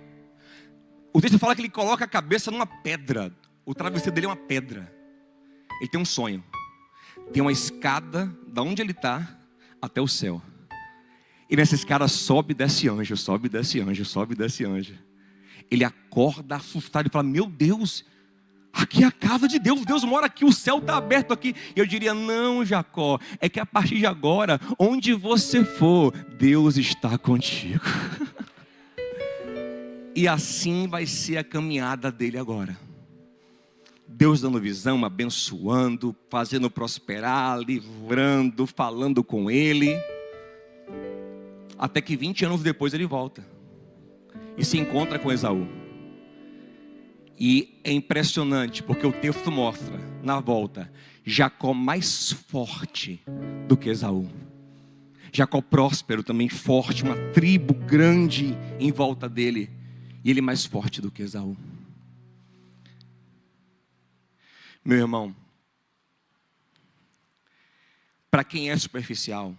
O texto fala que ele coloca a cabeça numa pedra. O travesseiro dele é uma pedra. Ele tem um sonho. Tem uma escada da onde ele está até o céu. E nessa escada sobe e desce anjo, sobe e desce anjo, sobe e desce anjo. Ele acorda assustado e fala, meu Deus, aqui é a casa de Deus, Deus mora aqui, o céu está aberto aqui. Eu diria, não Jacó, é que a partir de agora, onde você for, Deus está contigo. E assim vai ser a caminhada dele agora. Deus dando visão, abençoando, fazendo prosperar, livrando, falando com ele. Até que 20 anos depois ele volta e se encontra com Esaú. E é impressionante, porque o texto mostra, na volta, Jacó mais forte do que Esaú. Jacó próspero, também forte, uma tribo grande em volta dele. E ele mais forte do que Esaú. Meu irmão, para quem é superficial,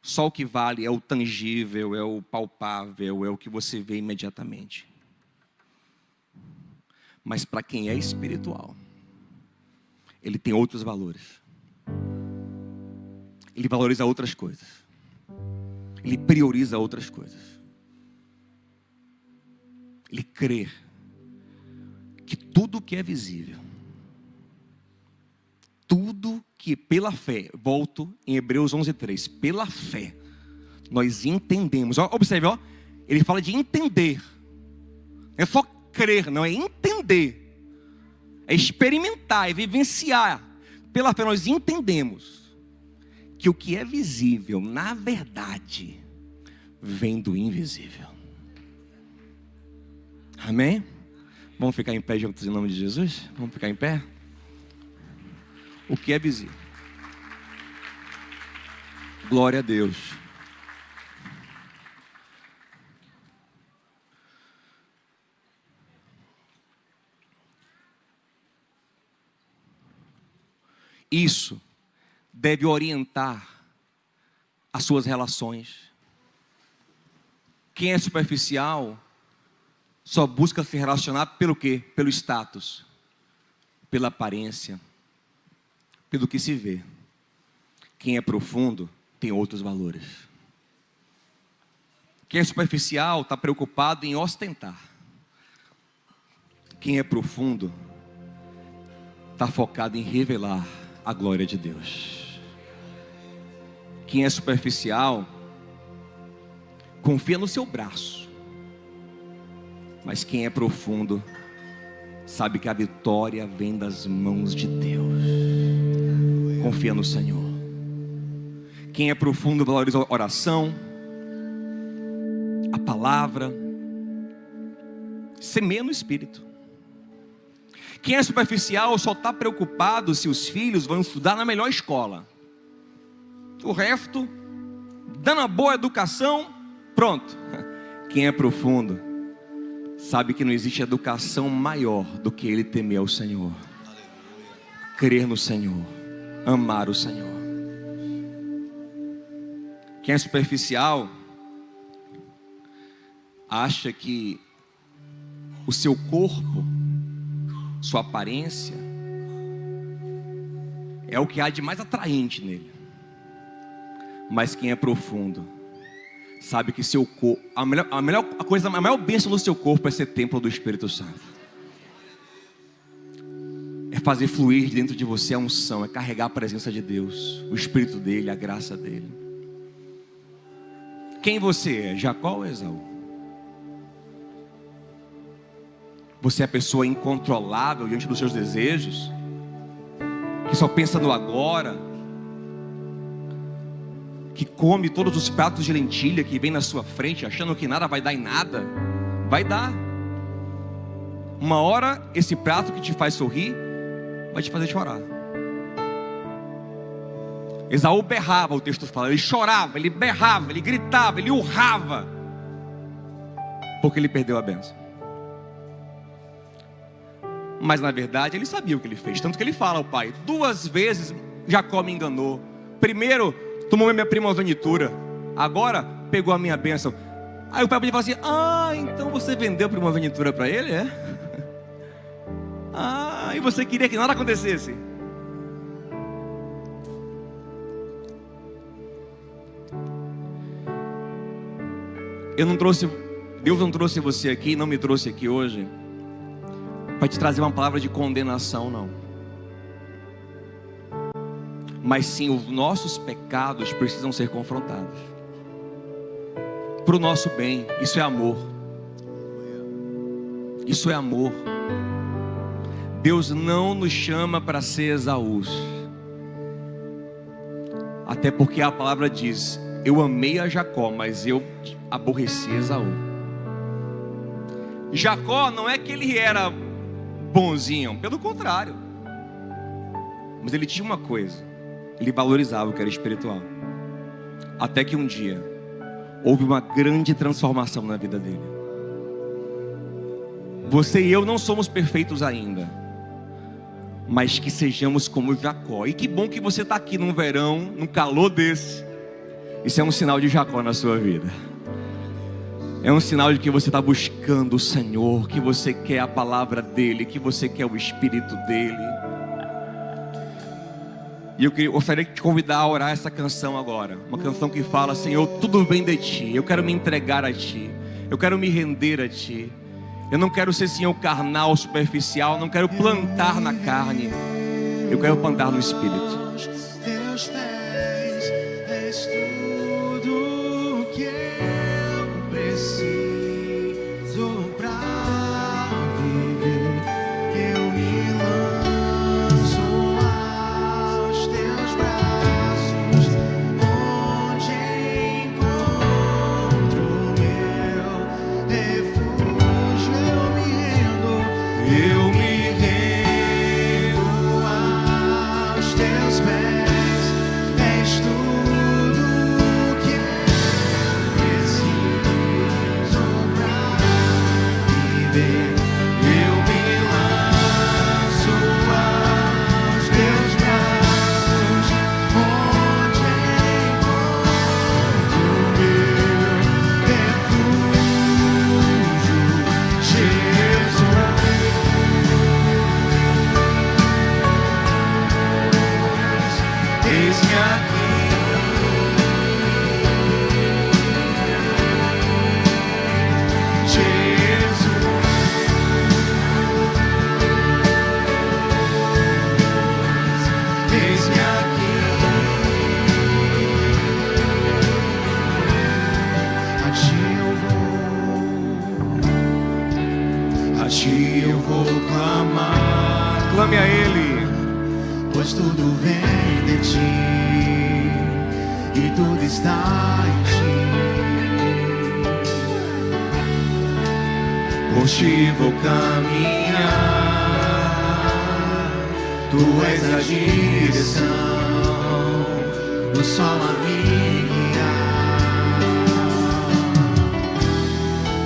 só o que vale é o tangível, é o palpável, é o que você vê imediatamente. Mas para quem é espiritual, ele tem outros valores. Ele valoriza outras coisas. Ele prioriza outras coisas. Ele crê que tudo que é visível, tudo que pela fé, volto em Hebreus 11:3, pela fé, nós entendemos. Observe, ele fala de entender. Não é só crer, não, é entender. É experimentar, é vivenciar. Pela fé nós entendemos que o que é visível, na verdade, vem do invisível. Amém? Vamos ficar em pé juntos em nome de Jesus? Vamos ficar em pé? O que é visível? Glória a Deus. Isso deve orientar as suas relações. Quem é superficial só busca se relacionar pelo quê? Pelo status, pela aparência, pelo que se vê. Quem é profundo tem outros valores. Quem é superficial está preocupado em ostentar. Quem é profundo está focado em revelar a glória de Deus. Quem é superficial confia no seu braço. Mas quem é profundo sabe que a vitória vem das mãos de Deus. Confia no Senhor. Quem é profundo valoriza a oração, a palavra, semeia no Espírito. Quem é superficial só está preocupado se os filhos vão estudar na melhor escola. O resto, dando uma boa educação, pronto. Quem é profundo sabe que não existe educação maior do que ele temer ao Senhor, crer no Senhor, amar o Senhor. Quem é superficial acha que o seu corpo, sua aparência, é o que há de mais atraente nele. Mas quem é profundo sabe que seu corpo, a maior bênção do seu corpo é ser templo do Espírito Santo. É fazer fluir dentro de você a unção, é carregar a presença de Deus, o Espírito dele, a graça dele. Quem você é, Jacó ou Esaú? Você é a pessoa incontrolável diante dos seus desejos, que só pensa no agora, que come todos os pratos de lentilha que vem na sua frente, achando que nada vai dar em nada? Vai dar. Uma hora esse prato que te faz sorrir vai te fazer chorar. Esaú berrava, o texto fala, ele chorava, ele berrava, ele gritava, ele urrava, porque ele perdeu a bênção. Mas na verdade ele sabia o que ele fez, tanto que ele fala ao pai: 2 vezes Jacó me enganou. Primeiro tomou minha primogenitura, agora pegou a minha bênção. Aí o pai podia falar assim: ah, então você vendeu a primogenitura para ele, é? Ah, e você queria que nada acontecesse. Deus não trouxe você aqui, não me trouxe aqui hoje para te trazer uma palavra de condenação, não. Mas sim, os nossos pecados precisam ser confrontados, para o nosso bem. Isso é amor. Isso é amor. Deus não nos chama para ser Esaús, até porque a palavra diz: eu amei a Jacó, mas eu aborreci Esaú. Jacó não é que ele era bonzinho, pelo contrário, mas ele tinha uma coisa: ele valorizava o que era espiritual. Até que um dia houve uma grande transformação na vida dele. Você e eu não somos perfeitos ainda, mas que sejamos como Jacó. E que bom que você está aqui num verão, num calor desse. Isso é um sinal de Jacó na sua vida. É um sinal de que você está buscando o Senhor, que você quer a palavra dEle, que você quer o Espírito dEle. E eu gostaria de te convidar a orar essa canção agora. Uma canção que fala: Senhor, tudo vem de Ti. Eu quero me entregar a Ti. Eu quero me render a Ti. Eu não quero ser, Senhor, carnal, superficial. Não quero plantar na carne. Eu quero plantar no Espírito. Teus pés, és tudo que eu preciso pra viver. Eu me lanço aos teus braços, onde encontro meu refúgio. Eu me rendo aos teus pés. És tudo que eu preciso pra viver. Eu me lanço aos teus braços, onde encontro meu refúgio, Jesus. Eis-me aqui, Jesus. Eis-me aqui, a Ti eu vou clamar. Clame a Ele. Pois tudo vem de Ti e tudo está em ti. Por ti vou caminhar, tu és a direção, o sol a me guiar.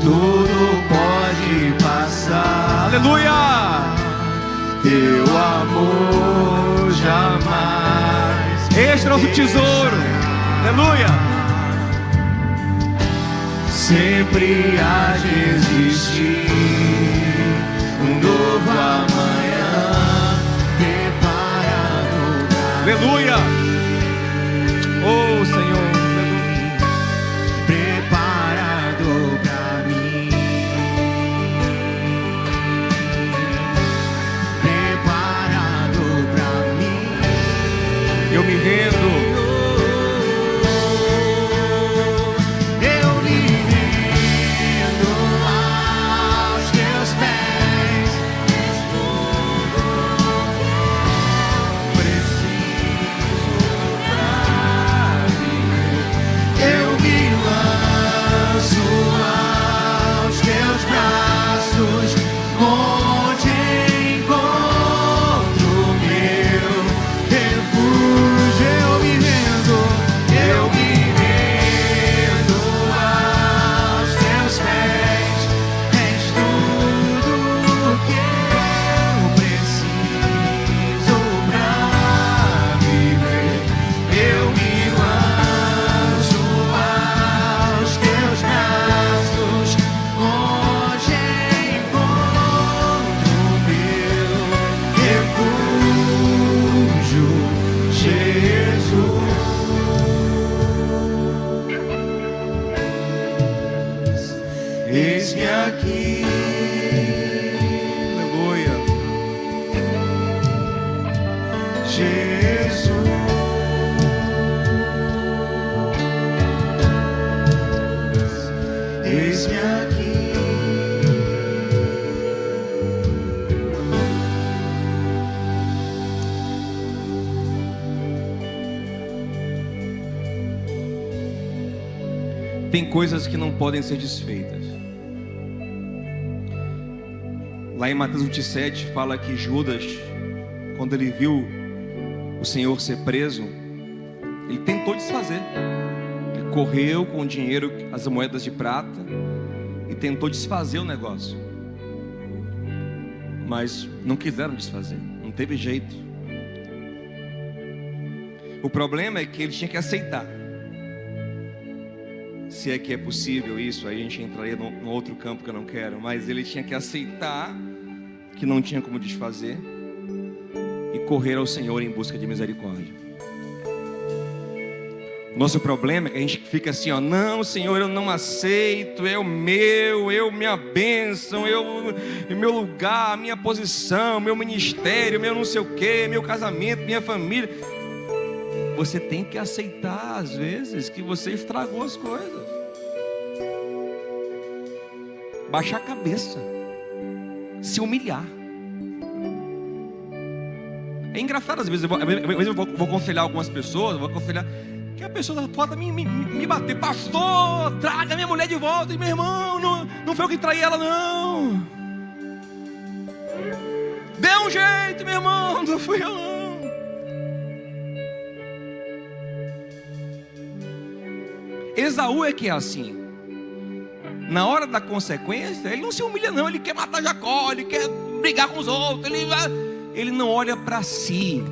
Tudo pode passar, Aleluia! teu amor jamais. Este é o nosso tesouro. Aleluia! Sempre há de existir um novo amanhã preparado pra Aleluia! Oh, Senhor! preparado pra mim, preparado pra mim. Eu me rendo. Eu me rendo aos teus pés. Preciso pra viver. Eu me lanço aos teus braços, onde encontro meu refúgio. Eu me rendo aos teus pés. És tudo que eu preciso pra viver. Eu me lanço aos teus braços, onde encontro meu refúgio, Jesus. Eis-me aqui, Aleluia! Jesus. Eis-me aqui. Tem coisas que não podem ser desfeitas. Lá em Mateus 27 fala que Judas, quando ele viu o Senhor ser preso, ele tentou desfazer. Ele correu com o dinheiro, as moedas de prata, e tentou desfazer o negócio. Mas não quiseram desfazer, não teve jeito. O problema é que ele tinha que aceitar. Se é que é possível isso, aí a gente entraria num outro campo que eu não quero. Mas ele tinha que aceitar que não tinha como desfazer e correr ao Senhor em busca de misericórdia. Nosso problema é que a gente fica assim, ó: não, Senhor, eu não aceito, é o meu, minha bênção, meu lugar, minha posição, meu ministério, meu não sei o que, meu casamento, minha família. Você tem que aceitar, às vezes, que você estragou as coisas. Baixar a cabeça, se humilhar. É engraçado, às vezes eu vou aconselhar algumas pessoas, vou aconselhar que a pessoa pode me bater: pastor, traga minha mulher de volta. E meu irmão, não foi eu que traí ela, não. Dê um jeito, meu irmão, não fui eu, não. Esaú é que é assim. Na hora da consequência, ele não se humilha, não. Ele quer matar Jacó, ele quer brigar com os outros, ele não olha para si.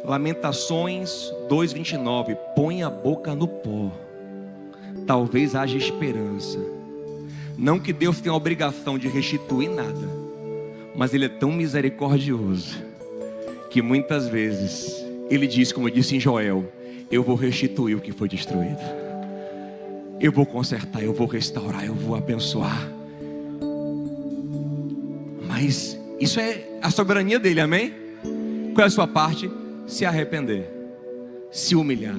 Lamentações 2:29. Põe a boca no pó, talvez haja esperança. Não que Deus tenha a obrigação de restituir nada, mas Ele é tão misericordioso que muitas vezes Ele diz, como eu disse em Joel: eu vou restituir o que foi destruído, eu vou consertar, eu vou restaurar, eu vou abençoar. Mas isso é a soberania dele, amém? Qual é a sua parte? Se arrepender, se humilhar,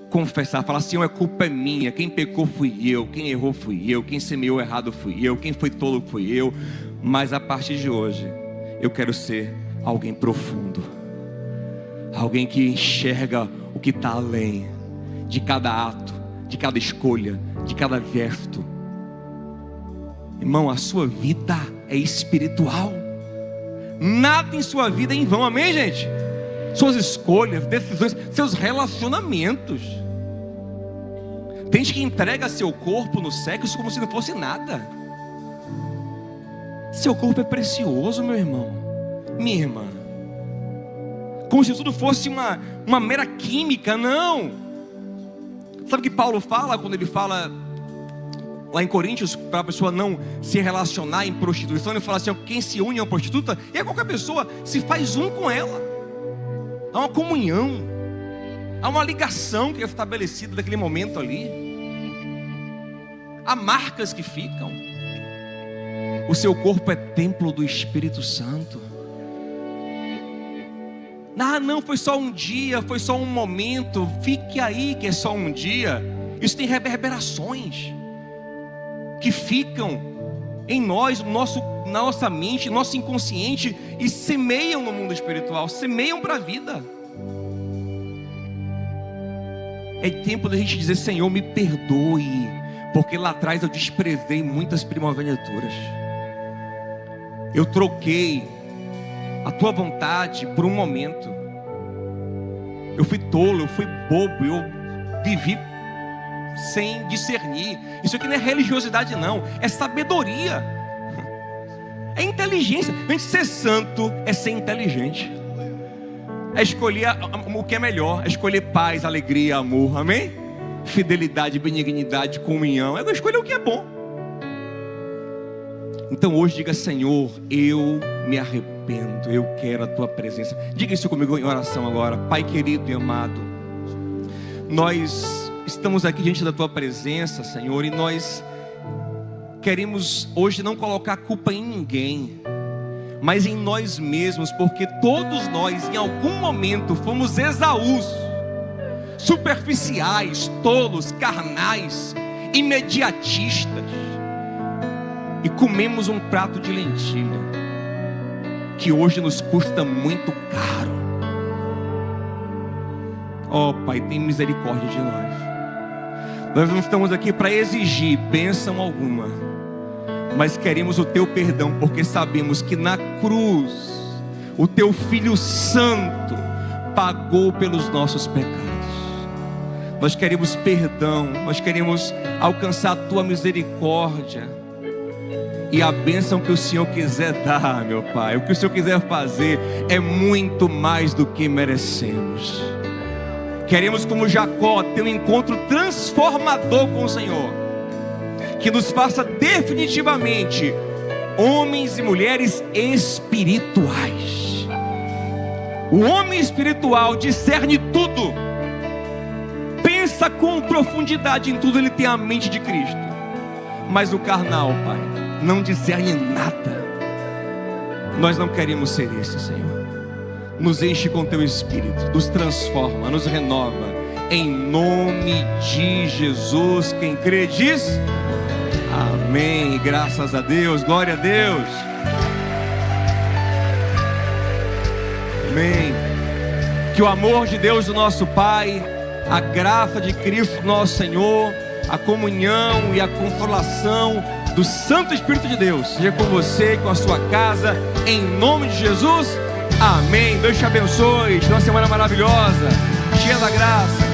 confessar, falar: Senhor, a culpa é minha, quem pecou fui eu, quem errou fui eu, quem semeou errado fui eu, quem foi tolo fui eu. Mas a partir de hoje eu quero ser alguém profundo. Alguém que enxerga o que está além de cada ato, de cada escolha, de cada gesto. Irmão, a sua vida é espiritual. Nada em sua vida é em vão, amém, gente? Suas escolhas, decisões, seus relacionamentos. Tem gente que entrega seu corpo no sexo como se não fosse nada. Seu corpo é precioso, meu irmão, minha irmã. Como se tudo fosse uma mera química, não. Sabe o que Paulo fala quando ele fala lá em Coríntios, para a pessoa não se relacionar em prostituição? Ele fala assim: quem se une a uma prostituta, e a qualquer pessoa se faz um com ela. Há uma comunhão, há uma ligação que é estabelecida naquele momento ali. Há marcas que ficam. O seu corpo é templo do Espírito Santo. Não, foi só um dia, foi só um momento. Fique aí que é só um dia. Isso tem reverberações que ficam em nós, na nossa mente, no nosso inconsciente, e semeiam no mundo espiritual, semeiam para a vida. É tempo da gente dizer: Senhor, me perdoe, porque lá atrás eu desprezei muitas primogênituras. Eu troquei a tua vontade por um momento. Eu fui tolo, eu fui bobo, eu vivi sem discernir. Isso aqui não é religiosidade, não, é sabedoria, é inteligência. A gente ser santo é ser inteligente, é escolher o que é melhor, é escolher paz, alegria, amor, amém? Fidelidade, benignidade, comunhão, é escolher o que é bom. Então hoje diga: Senhor, eu me arrependo, eu quero a tua presença. Diga isso comigo em oração agora. Pai querido e amado, nós estamos aqui diante da tua presença, Senhor, e nós queremos hoje não colocar culpa em ninguém, mas em nós mesmos, porque todos nós em algum momento fomos Esaús, superficiais, tolos, carnais, imediatistas, e comemos um prato de lentilha que hoje nos custa muito caro. Oh Pai, tem misericórdia de nós. Nós não estamos aqui para exigir bênção alguma, mas queremos o teu perdão, porque sabemos que na cruz o teu Filho Santo pagou pelos nossos pecados. Nós queremos perdão, nós queremos alcançar a tua misericórdia. E a bênção que o Senhor quiser dar, meu Pai, o que o Senhor quiser fazer, é muito mais do que merecemos. Queremos, como Jacó, ter um encontro transformador com o Senhor, que nos faça definitivamente homens e mulheres espirituais. O homem espiritual discerne tudo, pensa com profundidade em tudo, ele tem a mente de Cristo. Mas o carnal, Pai, não discerne nada. Nós não queremos ser esse, Senhor. Nos enche com teu Espírito, nos transforma, nos renova, em nome de Jesus. Quem crê diz amém. Graças a Deus, glória a Deus, amém. Que o amor de Deus, o nosso Pai, a graça de Cristo nosso Senhor, a comunhão e a consolação do Santo Espírito de Deus seja com você, com a sua casa, em nome de Jesus, amém. Deus te abençoe, tenha uma semana maravilhosa, cheia da graça.